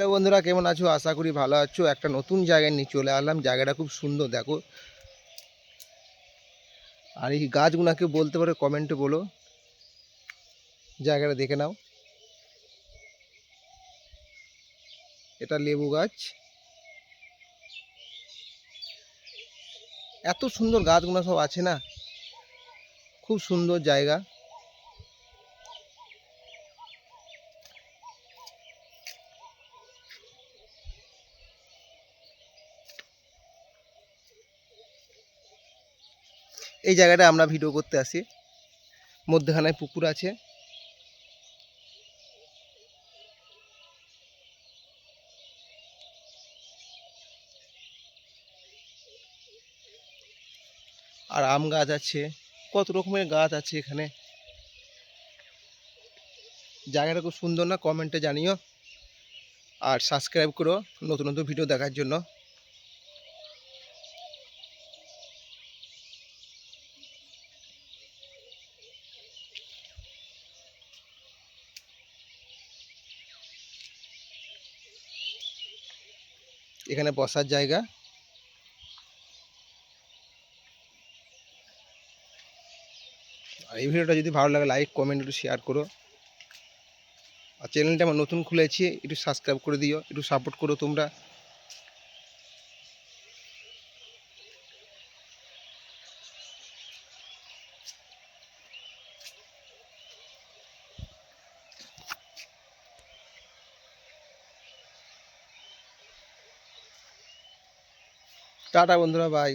Hello বন্ধুরা, কেমন আছো? আশা করি ভালো আছো। একটা নতুন জায়গায় নিয়ে চলে আসলাম। জায়গাটা খুব সুন্দর, দেখো। আর এই গাছগুলোকে বলতে পারো, কমেন্টে বলো। জায়গাটা দেখে নাও। এটা লেবু গাছ। এত সুন্দর গাছগুলো সব আছে না, খুব সুন্দর জায়গা। এই জায়গাটা আমরা ভিডিও করতে আসি। মধ্যখানে পুকুর আছে। আর আম গাছ আছে, কত রকমের গাছ আছে এখানে। জায়গাটা খুব সুন্দর না? কমেন্টে জানিও। আর সাবস্ক্রাইব করো নতুন নতুন ভিডিও দেখার জন্য। এখানে বসার জায়গা। আর এই ভিডিওটা যদি ভালো লাগে, লাইক কমেন্ট একটু শেয়ার করো। আর চ্যানেলটা আমার নতুন খুলেছি, একটু সাবস্ক্রাইব করে দিও, একটু সাপোর্ট করো তোমরা। টাটা বন্ধুরা, বাই।